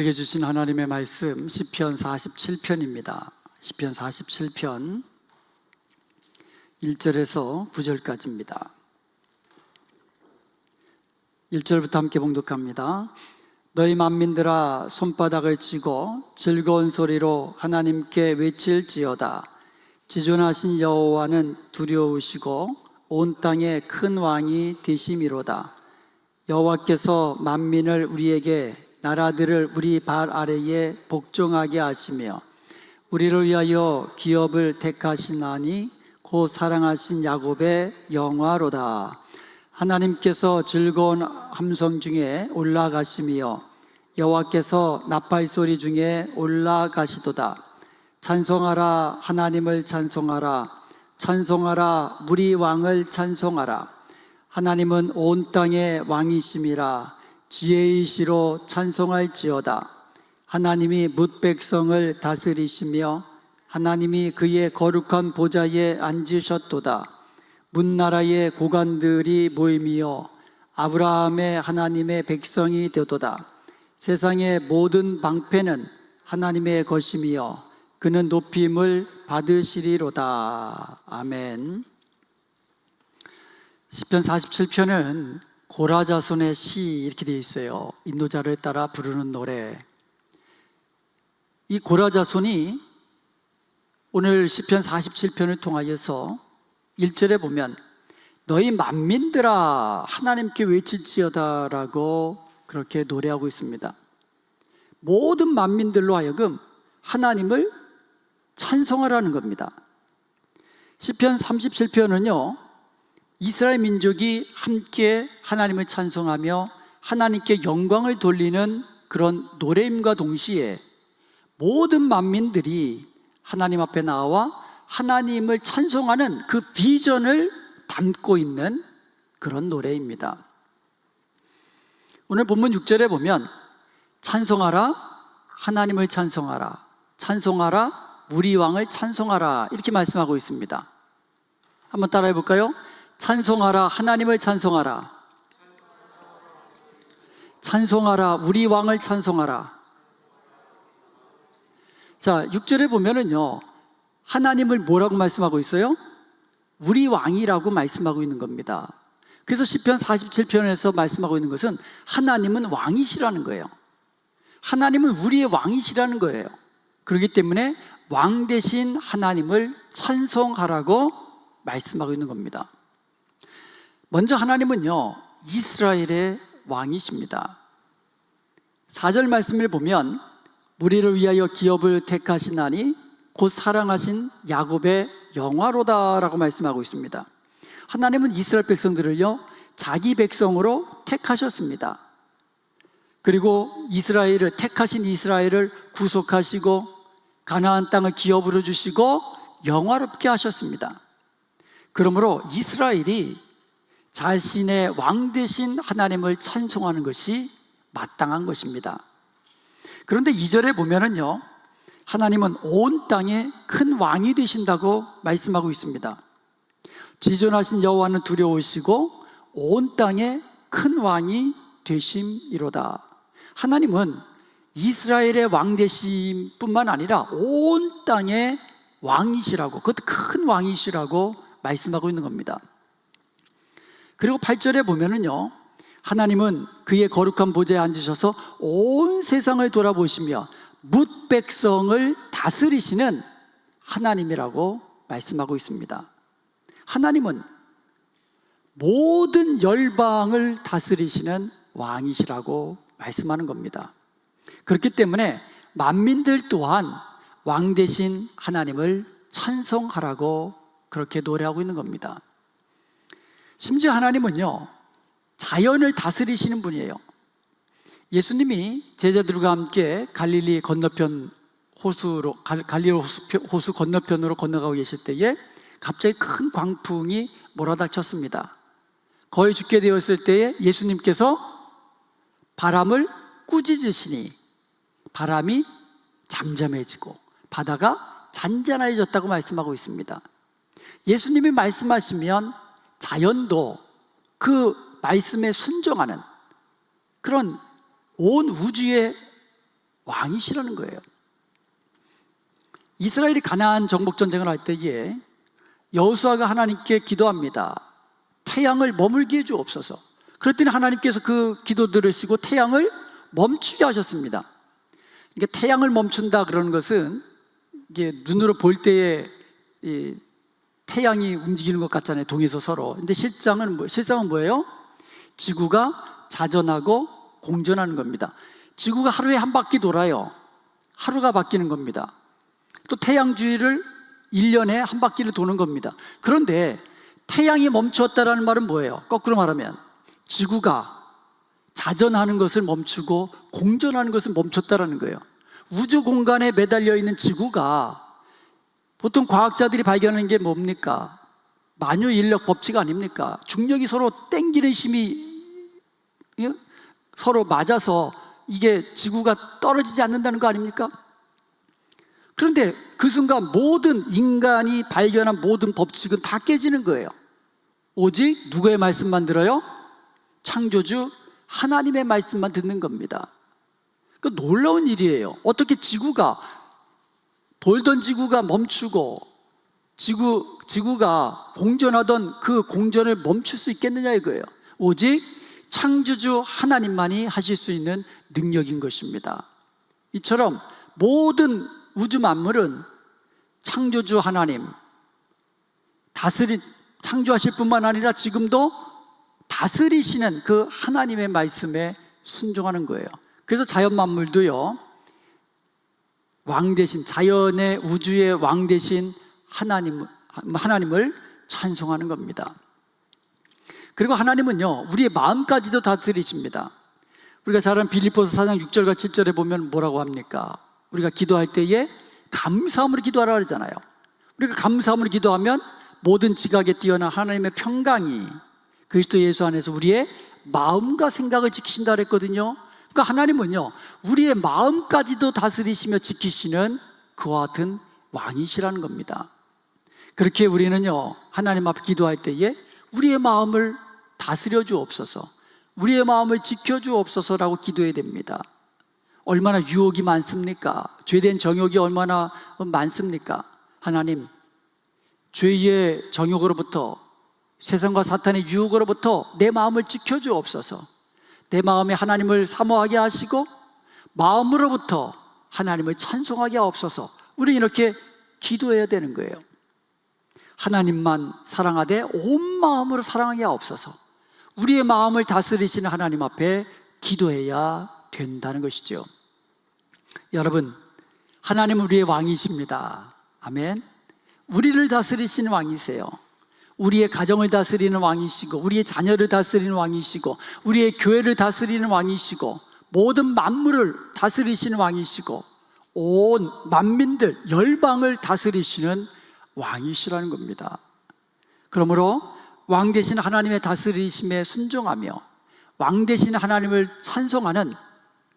우리에게 주신 하나님의 말씀 시편 47편입니다. 시편 47편 1절에서 9절까지입니다. 1절부터 함께 봉독합니다. 너희 만민들아 손바닥을 치고 즐거운 소리로 하나님께 외칠지어다. 지존하신 여호와는 두려우시고 온 땅에 큰 왕이 되심이로다. 여호와께서 만민을 우리에게 나라들을 우리 발 아래에 복종하게 하시며 우리를 위하여 기업을 택하시나니 곧 사랑하신 야곱의 영화로다. 하나님께서 즐거운 함성 중에 올라가시며 여호와께서 나팔 소리 중에 올라가시도다. 찬송하라, 하나님을 찬송하라. 찬송하라, 우리 왕을 찬송하라. 하나님은 온 땅의 왕이심이라. 지혜이시로 찬송할지어다. 하나님이 뭇 백성을 다스리시며 하나님이 그의 거룩한 보좌에 앉으셨도다. 문나라의 고관들이 모임이여 아브라함의 하나님의 백성이 되도다. 세상의 모든 방패는 하나님의 것이며 그는 높임을 받으시리로다. 아멘. 시편 47편은 고라자손의 시 이렇게 되어 있어요. 인도자를 따라 부르는 노래. 이 고라자손이 오늘 시편 47편을 통하여서 1절에 보면 너희 만민들아 하나님께 외칠지어다 라고 그렇게 노래하고 있습니다. 모든 만민들로 하여금 하나님을 찬송하라는 겁니다. 시편 37편은요 이스라엘 민족이 함께 하나님을 찬송하며 하나님께 영광을 돌리는 그런 노래임과 동시에 모든 만민들이 하나님 앞에 나와 하나님을 찬송하는 그 비전을 담고 있는 그런 노래입니다. 오늘 본문 6절에 보면 찬송하라, 하나님을 찬송하라, 찬송하라, 우리 왕을 찬송하라 이렇게 말씀하고 있습니다. 한번 따라해 볼까요? 찬송하라, 하나님을 찬송하라. 찬송하라, 우리 왕을 찬송하라. 자, 6절에 보면은요, 하나님을 뭐라고 말씀하고 있어요? 우리 왕이라고 말씀하고 있는 겁니다. 그래서 시편 47편에서 말씀하고 있는 것은 하나님은 왕이시라는 거예요. 하나님은 우리의 왕이시라는 거예요. 그렇기 때문에 왕 대신 하나님을 찬송하라고 말씀하고 있는 겁니다. 먼저 하나님은요 이스라엘의 왕이십니다. 4절 말씀을 보면 우리를 위하여 기업을 택하시나니 곧 사랑하신 야곱의 영화로다 라고 말씀하고 있습니다. 하나님은 이스라엘 백성들을요 자기 백성으로 택하셨습니다. 그리고 이스라엘을 택하신 이스라엘을 구속하시고 가나안 땅을 기업으로 주시고 영화롭게 하셨습니다. 그러므로 이스라엘이 자신의 왕 대신 하나님을 찬송하는 것이 마땅한 것입니다. 그런데 2절에 보면은요 하나님은 온 땅에 큰 왕이 되신다고 말씀하고 있습니다. 지존하신 여호와는 두려우시고 온 땅에 큰 왕이 되심이로다. 하나님은 이스라엘의 왕 되심 뿐만 아니라 온 땅의 왕이시라고, 그것도 큰 왕이시라고 말씀하고 있는 겁니다. 그리고 8절에 보면은요 하나님은 그의 거룩한 보좌에 앉으셔서 온 세상을 돌아보시며 뭇 백성을 다스리시는 하나님이라고 말씀하고 있습니다. 하나님은 모든 열방을 다스리시는 왕이시라고 말씀하는 겁니다. 그렇기 때문에 만민들 또한 왕 대신 하나님을 찬송하라고 그렇게 노래하고 있는 겁니다. 심지어 하나님은요 자연을 다스리시는 분이에요. 예수님이 제자들과 함께 갈릴리 건너편 호수로 갈릴리 호수 건너편으로 건너가고 계실 때에 갑자기 큰 광풍이 몰아닥쳤습니다. 거의 죽게 되었을 때에 예수님께서 바람을 꾸짖으시니 바람이 잠잠해지고 바다가 잔잔해졌다고 말씀하고 있습니다. 예수님이 말씀하시면 자연도 그 말씀에 순종하는 그런 온 우주의 왕이시라는 거예요. 이스라엘이 가나안 정복 전쟁을 할 때에 여호수아가 하나님께 기도합니다. 태양을 머물게 해 주옵소서. 그랬더니 하나님께서 그 기도 들으시고 태양을 멈추게 하셨습니다. 이게 태양을 멈춘다 그러는 것은 이게 눈으로 볼 때에 이 태양이 움직이는 것 같잖아요, 동에서 서로. 근데 실상은 뭐예요? 지구가 자전하고 공전하는 겁니다. 지구가 하루에 한 바퀴 돌아요. 하루가 바뀌는 겁니다. 또 태양 주위를 1년에 한 바퀴를 도는 겁니다. 그런데 태양이 멈추었다라는 말은 뭐예요? 거꾸로 말하면 지구가 자전하는 것을 멈추고 공전하는 것을 멈췄다라는 거예요. 우주 공간에 매달려 있는 지구가 보통 과학자들이 발견하는 게 뭡니까? 만유인력 법칙 아닙니까? 중력이 서로 땡기는 힘이 서로 맞아서 이게 지구가 떨어지지 않는다는 거 아닙니까? 그런데 그 순간 모든 인간이 발견한 모든 법칙은 다 깨지는 거예요. 오직 누구의 말씀만 들어요? 창조주 하나님의 말씀만 듣는 겁니다. 그 놀라운 일이에요. 어떻게 돌던 지구가 멈추고 지구가 공전하던 그 공전을 멈출 수 있겠느냐 이거예요. 오직 창조주 하나님만이 하실 수 있는 능력인 것입니다. 이처럼 모든 우주 만물은 창조주 하나님 창조하실 뿐만 아니라 지금도 다스리시는 그 하나님의 말씀에 순종하는 거예요. 그래서 자연 만물도요, 왕 대신, 자연의 우주의 왕 대신 하나님을 찬송하는 겁니다. 그리고 하나님은요, 우리의 마음까지도 다스리십니다. 우리가 잘 아는 빌립보서 4장 6절과 7절에 보면 뭐라고 합니까? 우리가 기도할 때에 감사함으로 기도하라 그러잖아요. 우리가 감사함으로 기도하면 모든 지각에 뛰어난 하나님의 평강이 그리스도 예수 안에서 우리의 마음과 생각을 지키신다 그랬거든요. 그러니까 하나님은요, 우리의 마음까지도 다스리시며 지키시는 그와 같은 왕이시라는 겁니다. 그렇게 우리는요, 하나님 앞에 기도할 때에 우리의 마음을 다스려 주옵소서, 우리의 마음을 지켜 주옵소서라고 기도해야 됩니다. 얼마나 유혹이 많습니까? 죄된 정욕이 얼마나 많습니까? 하나님, 죄의 정욕으로부터, 세상과 사탄의 유혹으로부터 내 마음을 지켜 주옵소서. 내 마음에 하나님을 사모하게 하시고 마음으로부터 하나님을 찬송하게 하옵소서. 우리는 이렇게 기도해야 되는 거예요. 하나님만 사랑하되 온 마음으로 사랑하게 하옵소서. 우리의 마음을 다스리시는 하나님 앞에 기도해야 된다는 것이죠. 여러분, 하나님은 우리의 왕이십니다. 아멘. 우리를 다스리시는 왕이세요. 우리의 가정을 다스리는 왕이시고, 우리의 자녀를 다스리는 왕이시고, 우리의 교회를 다스리는 왕이시고, 모든 만물을 다스리시는 왕이시고, 온 만민들, 열방을 다스리시는 왕이시라는 겁니다. 그러므로 왕 대신 하나님의 다스리심에 순종하며 왕 대신 하나님을 찬송하는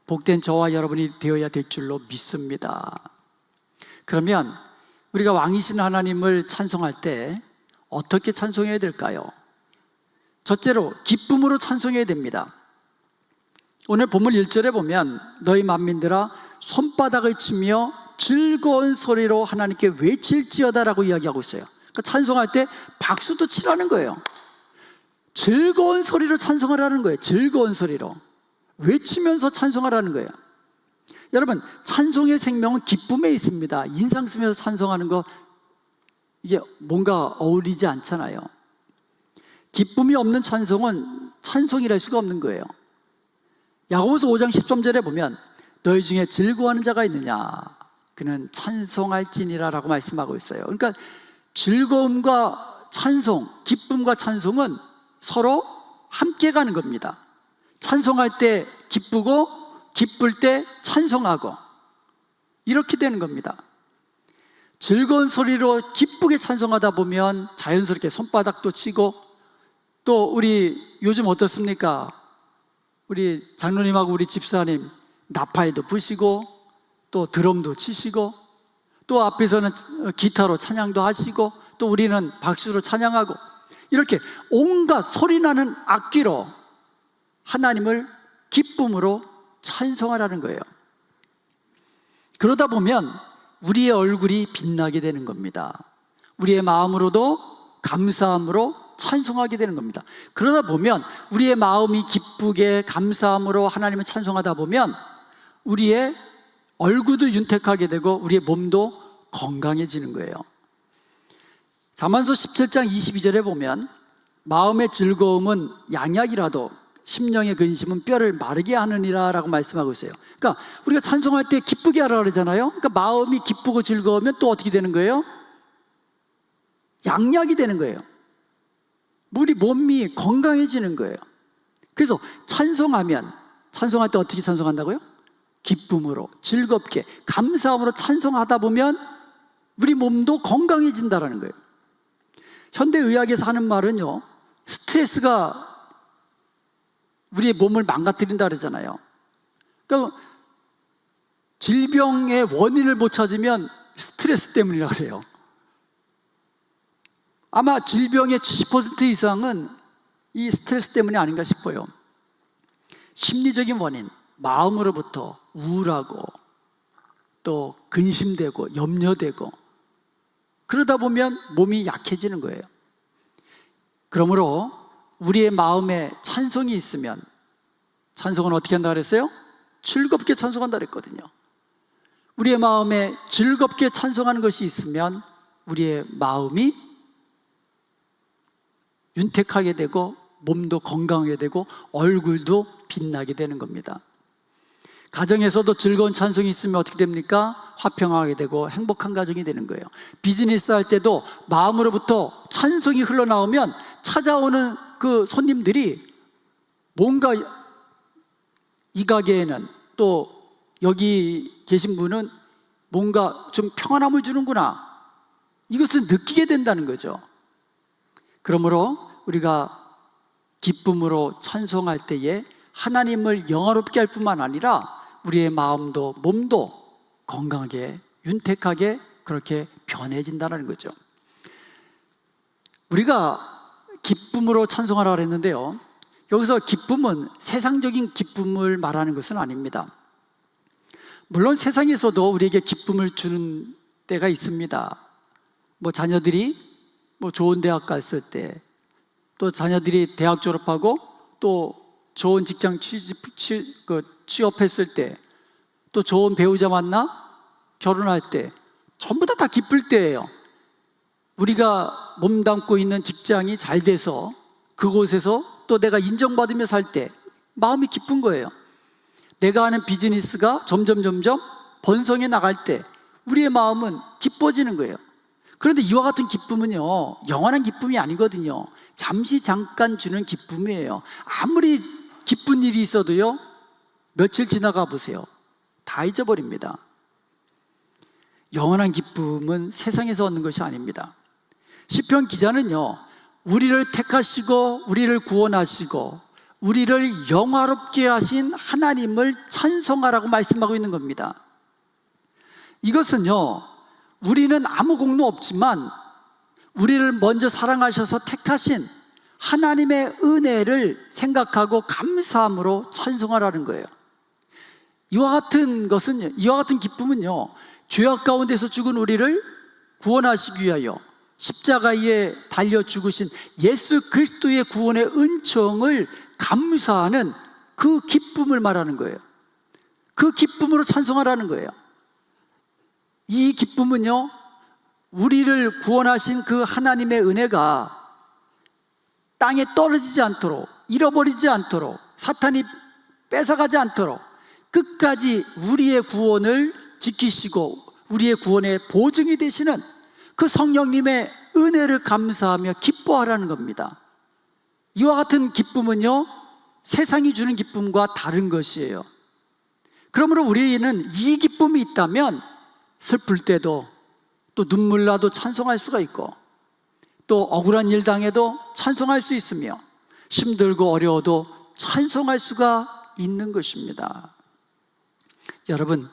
복된 저와 여러분이 되어야 될 줄로 믿습니다. 그러면 우리가 왕이신 하나님을 찬송할 때 어떻게 찬송해야 될까요? 첫째로 기쁨으로 찬송해야 됩니다. 오늘 본문 1절에 보면 너희 만민들아 손바닥을 치며 즐거운 소리로 하나님께 외칠지어다라고 이야기하고 있어요. 그러니까 찬송할 때 박수도 치라는 거예요. 즐거운 소리로 찬송하라는 거예요. 즐거운 소리로 외치면서 찬송하라는 거예요. 여러분, 찬송의 생명은 기쁨에 있습니다. 인상 쓰면서 찬송하는 거, 이게 뭔가 어울리지 않잖아요. 기쁨이 없는 찬송은 찬송이랄 수가 없는 거예요. 야고보서 5장 13절에 보면 너희 중에 즐거워하는 자가 있느냐, 그는 찬송할지니라 라고 말씀하고 있어요. 그러니까 즐거움과 찬송, 기쁨과 찬송은 서로 함께 가는 겁니다. 찬송할 때 기쁘고 기쁠 때 찬송하고 이렇게 되는 겁니다. 즐거운 소리로 기쁘게 찬송하다 보면 자연스럽게 손바닥도 치고, 또 우리 요즘 어떻습니까? 우리 장로님하고 우리 집사님 나팔도 부시고 또 드럼도 치시고 또 앞에서는 기타로 찬양도 하시고 또 우리는 박수로 찬양하고, 이렇게 온갖 소리나는 악기로 하나님을 기쁨으로 찬송하라는 거예요. 그러다 보면 우리의 얼굴이 빛나게 되는 겁니다. 우리의 마음으로도 감사함으로 찬송하게 되는 겁니다. 그러다 보면 우리의 마음이 기쁘게 감사함으로 하나님을 찬송하다 보면 우리의 얼굴도 윤택하게 되고 우리의 몸도 건강해지는 거예요. 잠언서 17장 22절에 보면 마음의 즐거움은 양약이라도 심령의 근심은 뼈를 마르게 하느니라 라고 말씀하고 있어요. 그러니까 우리가 찬송할 때 기쁘게 하라 그러잖아요. 그러니까 마음이 기쁘고 즐거우면 또 어떻게 되는 거예요? 양약이 되는 거예요. 우리 몸이 건강해지는 거예요. 그래서 찬송할 때 어떻게 찬송한다고요? 기쁨으로, 즐겁게, 감사함으로 찬송하다 보면 우리 몸도 건강해진다는 거예요. 현대의학에서 하는 말은요, 스트레스가 우리의 몸을 망가뜨린다 그러잖아요. 그러니까 질병의 원인을 못 찾으면 스트레스 때문이라 그래요. 아마 질병의 70% 이상은 이 스트레스 때문이 아닌가 싶어요. 심리적인 원인, 마음으로부터 우울하고 또 근심되고 염려되고 그러다 보면 몸이 약해지는 거예요. 그러므로 우리의 마음에 찬송이 있으면, 찬송은 어떻게 한다 그랬어요? 즐겁게 찬송한다 그랬거든요. 우리의 마음에 즐겁게 찬송하는 것이 있으면 우리의 마음이 윤택하게 되고 몸도 건강하게 되고 얼굴도 빛나게 되는 겁니다. 가정에서도 즐거운 찬송이 있으면 어떻게 됩니까? 화평하게 되고 행복한 가정이 되는 거예요. 비즈니스 할 때도 마음으로부터 찬송이 흘러나오면 찾아오는 그 손님들이 뭔가 이 가게에는 또 여기 계신 분은 뭔가 좀 평안함을 주는구나, 이것을 느끼게 된다는 거죠. 그러므로 우리가 기쁨으로 찬송할 때에 하나님을 영화롭게 할 뿐만 아니라 우리의 마음도 몸도 건강하게 윤택하게 그렇게 변해진다는 거죠. 우리가 기쁨으로 찬송하라 그랬는데요, 여기서 기쁨은 세상적인 기쁨을 말하는 것은 아닙니다. 물론 세상에서도 우리에게 기쁨을 주는 때가 있습니다. 자녀들이 좋은 대학 갔을 때, 또 자녀들이 대학 졸업하고 또 좋은 직장 취업했을 때, 또 좋은 배우자 만나 결혼할 때, 전부 다 기쁠 때예요. 우리가 몸담고 있는 직장이 잘 돼서 그곳에서 또 내가 인정받으며 살 때 마음이 기쁜 거예요. 내가 하는 비즈니스가 점점 번성해 나갈 때 우리의 마음은 기뻐지는 거예요. 그런데 이와 같은 기쁨은요, 영원한 기쁨이 아니거든요. 잠깐 주는 기쁨이에요. 아무리 기쁜 일이 있어도요, 며칠 지나가 보세요, 다 잊어버립니다. 영원한 기쁨은 세상에서 얻는 것이 아닙니다. 시편 기자는요, 우리를 택하시고 우리를 구원하시고 우리를 영화롭게 하신 하나님을 찬송하라고 말씀하고 있는 겁니다. 이것은요, 우리는 아무 공로 없지만 우리를 먼저 사랑하셔서 택하신 하나님의 은혜를 생각하고 감사함으로 찬송하라는 거예요. 이와 같은 기쁨은요, 죄악 가운데서 죽은 우리를 구원하시기 위하여 십자가에 달려 죽으신 예수 그리스도의 구원의 은총을 감사하는 그 기쁨을 말하는 거예요. 그 기쁨으로 찬송하라는 거예요. 이 기쁨은요, 우리를 구원하신 그 하나님의 은혜가 땅에 떨어지지 않도록, 잃어버리지 않도록, 사탄이 뺏어가지 않도록 끝까지 우리의 구원을 지키시고 우리의 구원의 보증이 되시는 그 성령님의 은혜를 감사하며 기뻐하라는 겁니다. 이와 같은 기쁨은요, 세상이 주는 기쁨과 다른 것이에요. 그러므로 우리는 이 기쁨이 있다면 슬플 때도 또 눈물 나도 찬송할 수가 있고, 또 억울한 일 당해도 찬송할 수 있으며, 힘들고 어려워도 찬송할 수가 있는 것입니다. 여러분,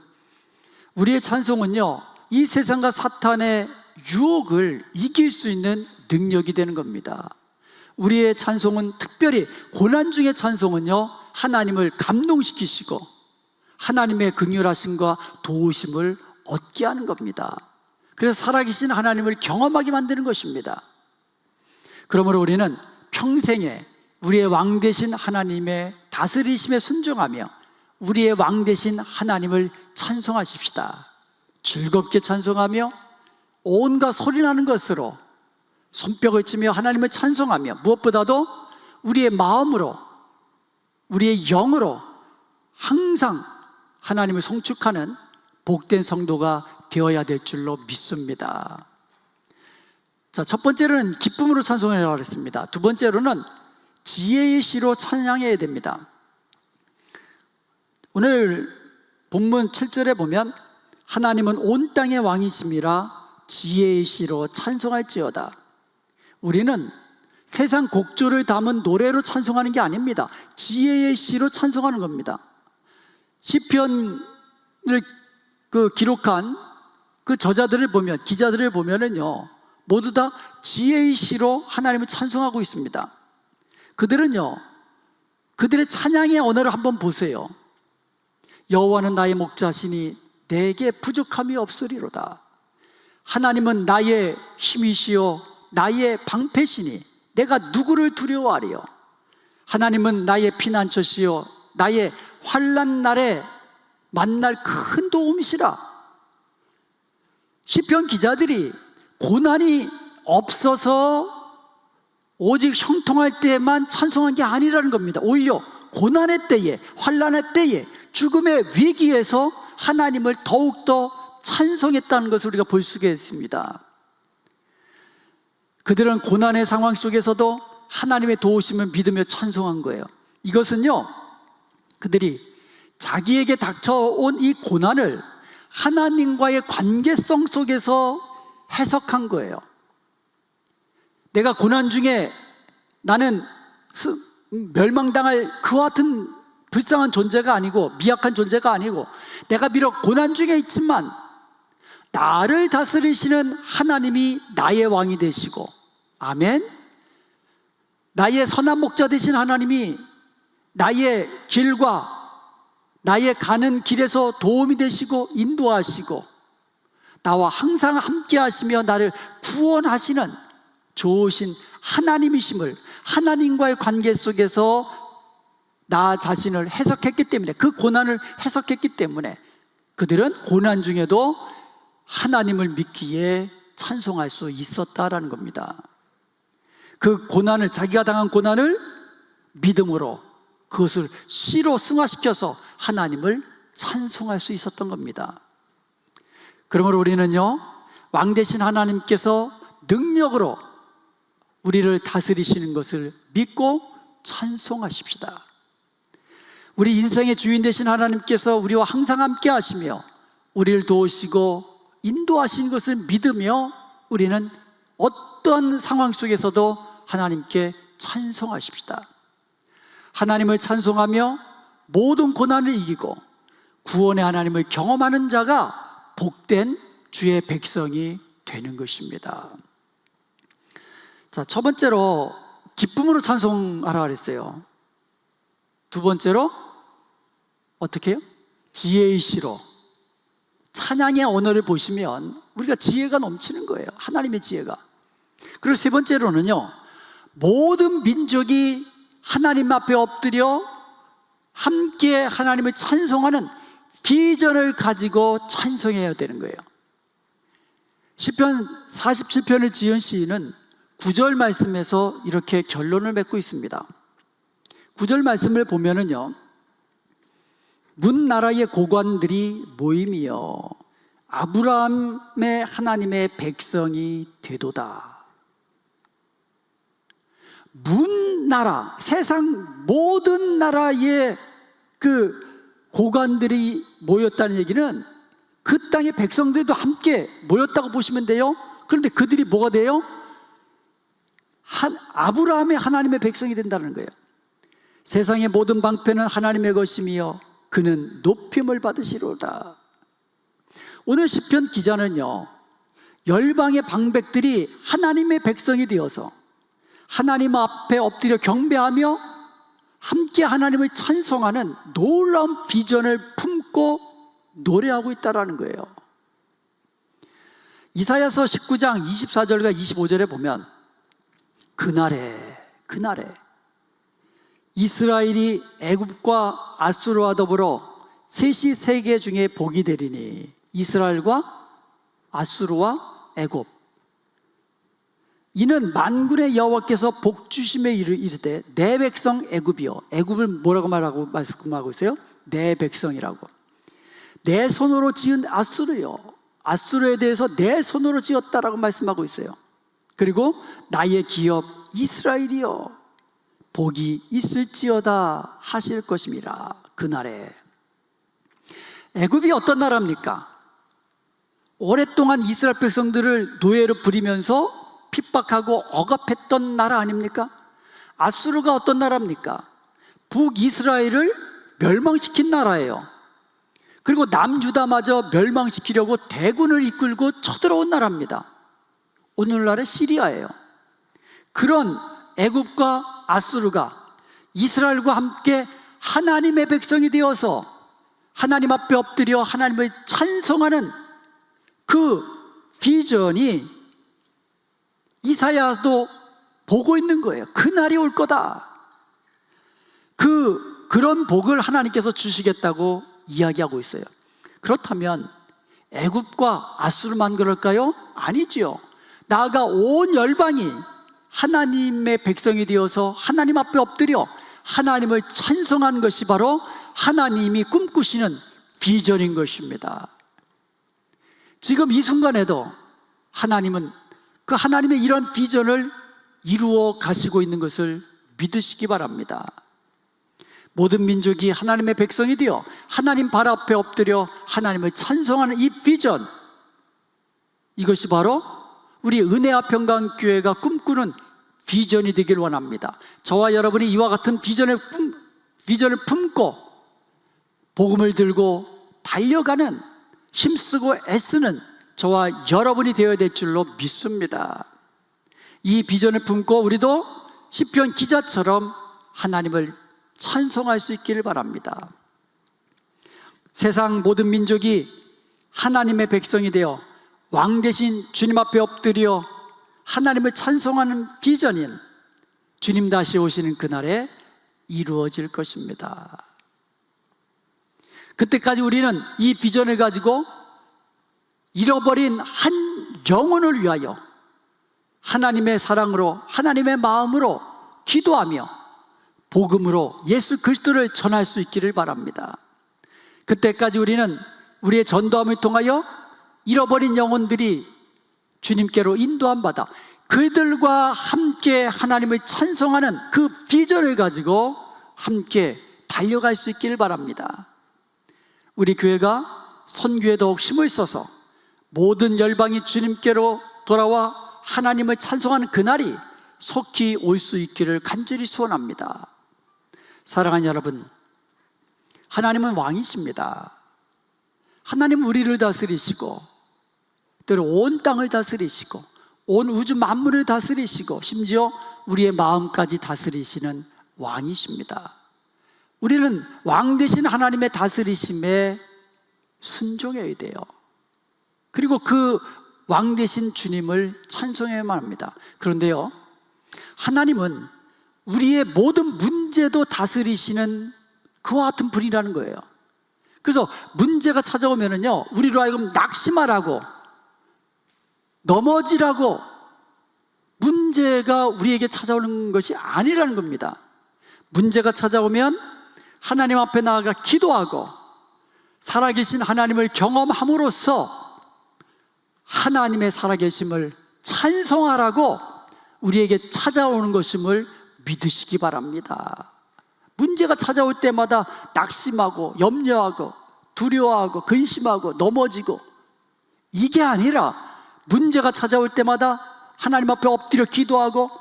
우리의 찬송은요, 이 세상과 사탄의 유혹을 이길 수 있는 능력이 되는 겁니다. 우리의 찬송은, 특별히 고난 중의 찬송은요, 하나님을 감동시키시고 하나님의 긍휼하심과 도우심을 얻게 하는 겁니다. 그래서 살아계신 하나님을 경험하게 만드는 것입니다. 그러므로 우리는 평생에 우리의 왕 되신 하나님의 다스리심에 순종하며 우리의 왕 되신 하나님을 찬송하십시다. 즐겁게 찬송하며 온갖 소리나는 것으로 손뼉을 치며 하나님을 찬송하며 무엇보다도 우리의 마음으로 우리의 영으로 항상 하나님을 송축하는 복된 성도가 되어야 될 줄로 믿습니다. 자, 첫 번째로는 기쁨으로 찬송하라고 했습니다. 두 번째로는 지혜의 시로 찬양해야 됩니다. 오늘 본문 7절에 보면 하나님은 온 땅의 왕이심이라 지혜의 시로 찬송할지어다. 우리는 세상 곡조를 담은 노래로 찬송하는 게 아닙니다. 지혜의 시로 찬송하는 겁니다. 시편을 기록한 그 저자들을 보면, 기자들을 보면은요, 모두 다 지혜의 시로 하나님을 찬송하고 있습니다. 그들은요, 그들의 찬양의 언어를 한번 보세요. 여호와는 나의 목자시니 내게 부족함이 없으리로다. 하나님은 나의 힘이시요 나의 방패시니 내가 누구를 두려워하리요. 하나님은 나의 피난처시요 나의 환난 날에 만날 큰 도움이시라. 시편 기자들이 고난이 없어서 오직 형통할 때만 찬송한 게 아니라는 겁니다. 오히려 고난의 때에, 환난의 때에, 죽음의 위기에서 하나님을 더욱더 찬송했다는 것을 우리가 볼 수가 있습니다. 그들은 고난의 상황 속에서도 하나님의 도우심을 믿으며 찬송한 거예요. 이것은요, 그들이 자기에게 닥쳐온 이 고난을 하나님과의 관계성 속에서 해석한 거예요. 내가 고난 중에 나는 멸망당할 그와 같은 불쌍한 존재가 아니고 미약한 존재가 아니고 내가 비록 고난 중에 있지만 나를 다스리시는 하나님이 나의 왕이 되시고, 아멘, 나의 선한 목자 되신 하나님이 나의 길과 나의 가는 길에서 도움이 되시고 인도하시고 나와 항상 함께 하시며 나를 구원하시는 좋으신 하나님이심을, 하나님과의 관계 속에서 나 자신을 해석했기 때문에, 그 고난을 해석했기 때문에 그들은 고난 중에도 하나님을 믿기에 찬송할 수 있었다라는 겁니다. 그 고난을, 자기가 당한 고난을 믿음으로 그것을 시로 승화시켜서 하나님을 찬송할 수 있었던 겁니다. 그러므로 우리는요, 왕 되신 하나님께서 능력으로 우리를 다스리시는 것을 믿고 찬송하십시다. 우리 인생의 주인 되신 하나님께서 우리와 항상 함께 하시며 우리를 도우시고 인도하시는 것을 믿으며 우리는 어떤 상황 속에서도 하나님께 찬송하십시다. 하나님을 찬송하며 모든 고난을 이기고 구원의 하나님을 경험하는 자가 복된 주의 백성이 되는 것입니다. 자, 첫 번째로 기쁨으로 찬송하라 그랬어요. 두 번째로 어떻게 해요? 지혜의 시로, 찬양의 언어를 보시면 우리가 지혜가 넘치는 거예요. 하나님의 지혜가. 그리고 세 번째로는요, 모든 민족이 하나님 앞에 엎드려 함께 하나님을 찬송하는 비전을 가지고 찬송해야 되는 거예요. 시편 47편을 지은 시인은 9절 말씀에서 이렇게 결론을 맺고 있습니다. 9절 말씀을 보면은요, 문 나라의 고관들이 모임이여 아브라함의 하나님의 백성이 되도다. 문 나라, 세상 모든 나라의 그 고관들이 모였다는 얘기는 그 땅의 백성들도 함께 모였다고 보시면 돼요. 그런데 그들이 뭐가 돼요? 아브라함의 하나님의 백성이 된다는 거예요. 세상의 모든 방패는 하나님의 것이며 그는 높임을 받으시로다. 오늘 시편 기자는요, 열방의 방백들이 하나님의 백성이 되어서 하나님 앞에 엎드려 경배하며 함께 하나님을 찬송하는 놀라운 비전을 품고 듣고 노래하고 있다라는 거예요. 이사야서 19장 24절과 25절에 보면 그날에 이스라엘이 애굽과 아수르와 더불어 셋이 세계 중에 복이 되리니, 이스라엘과 아수르와 애굽, 이는 만군의 여호와께서 복주심에 이르되 내 백성 애굽이요. 애굽을 뭐라고 말씀하고 있어요? 내 백성이라고. 내 손으로 지은 아수르요, 아수르에 대해서 내 손으로 지었다라고 말씀하고 있어요. 그리고 나의 기업 이스라엘이요, 복이 있을지어다 하실 것임이라. 그날에. 애굽이 어떤 나라입니까? 오랫동안 이스라엘 백성들을 노예로 부리면서 핍박하고 억압했던 나라 아닙니까? 아수르가 어떤 나라입니까? 북이스라엘을 멸망시킨 나라예요. 그리고 남유다마저 멸망시키려고 대군을 이끌고 쳐들어온 나라입니다. 오늘날의 시리아예요. 그런 애굽과 아수르가 이스라엘과 함께 하나님의 백성이 되어서 하나님 앞에 엎드려 하나님을 찬송하는 그 비전이 이사야도 보고 있는 거예요. 그날이 올 거다. 그런 복을 하나님께서 주시겠다고 이야기하고 있어요. 그렇다면 애굽과 아수르만 그럴까요? 아니지요. 나아가 온 열방이 하나님의 백성이 되어서 하나님 앞에 엎드려 하나님을 찬송하는 것이 바로 하나님이 꿈꾸시는 비전인 것입니다. 지금 이 순간에도 하나님은 그 하나님의 이런 비전을 이루어 가시고 있는 것을 믿으시기 바랍니다. 모든 민족이 하나님의 백성이 되어 하나님 발 앞에 엎드려 하나님을 찬송하는 이 비전, 이것이 바로 우리 은혜와 평강교회가 꿈꾸는 비전이 되길 원합니다. 저와 여러분이 이와 같은 비전을 품고 복음을 들고 달려가는, 힘쓰고 애쓰는 저와 여러분이 되어야 될 줄로 믿습니다. 이 비전을 품고 우리도 시편 기자처럼 하나님을 찬송할 수 있기를 바랍니다. 세상 모든 민족이 하나님의 백성이 되어 왕 대신 주님 앞에 엎드려 하나님을 찬송하는 비전인 주님 다시 오시는 그날에 이루어질 것입니다. 그때까지 우리는 이 비전을 가지고 잃어버린 한 영혼을 위하여 하나님의 사랑으로, 하나님의 마음으로 기도하며 복음으로 예수 그리스도를 전할 수 있기를 바랍니다. 그때까지 우리는 우리의 전도함을 통하여 잃어버린 영혼들이 주님께로 인도함 받아 그들과 함께 하나님을 찬송하는 그 비전을 가지고 함께 달려갈 수 있기를 바랍니다. 우리 교회가 선교에 더욱 힘을 써서 모든 열방이 주님께로 돌아와 하나님을 찬송하는 그날이 속히 올 수 있기를 간절히 소원합니다. 사랑하는 여러분, 하나님은 왕이십니다. 하나님은 우리를 다스리시고 때로 온 땅을 다스리시고 온 우주 만물을 다스리시고 심지어 우리의 마음까지 다스리시는 왕이십니다. 우리는 왕 되신 하나님의 다스리심에 순종해야 돼요. 그리고 그 왕 되신 주님을 찬송해야만 합니다. 그런데요, 하나님은 우리의 모든 문제도 다스리시는 그와 같은 분이라는 거예요. 그래서 문제가 찾아오면은요, 우리로 하여금 낙심하라고, 넘어지라고, 문제가 우리에게 찾아오는 것이 아니라는 겁니다. 문제가 찾아오면 하나님 앞에 나아가 기도하고 살아계신 하나님을 경험함으로써 하나님의 살아계심을 찬송하라고 우리에게 찾아오는 것임을 믿으시기 바랍니다. 문제가 찾아올 때마다 낙심하고 염려하고 두려워하고 근심하고 넘어지고, 이게 아니라 문제가 찾아올 때마다 하나님 앞에 엎드려 기도하고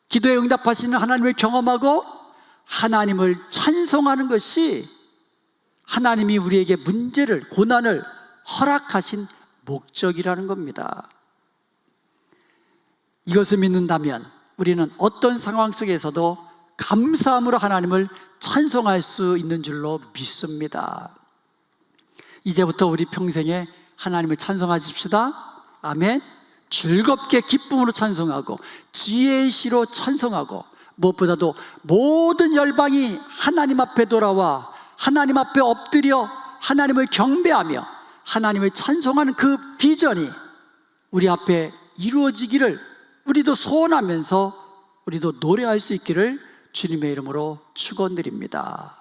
기도에 응답하시는 하나님을 경험하고 하나님을 찬송하는 것이 하나님이 우리에게 문제를, 고난을 허락하신 목적이라는 겁니다. 이것을 믿는다면 우리는 어떤 상황 속에서도 감사함으로 하나님을 찬송할 수 있는 줄로 믿습니다. 이제부터 우리 평생에 하나님을 찬송하십시다. 아멘. 즐겁게 기쁨으로 찬송하고 지혜의 시로 찬송하고, 무엇보다도 모든 열방이 하나님 앞에 돌아와 하나님 앞에 엎드려 하나님을 경배하며 하나님을 찬송하는 그 비전이 우리 앞에 이루어지기를 우리도 소원하면서 우리도 노래할 수 있기를 주님의 이름으로 축원드립니다.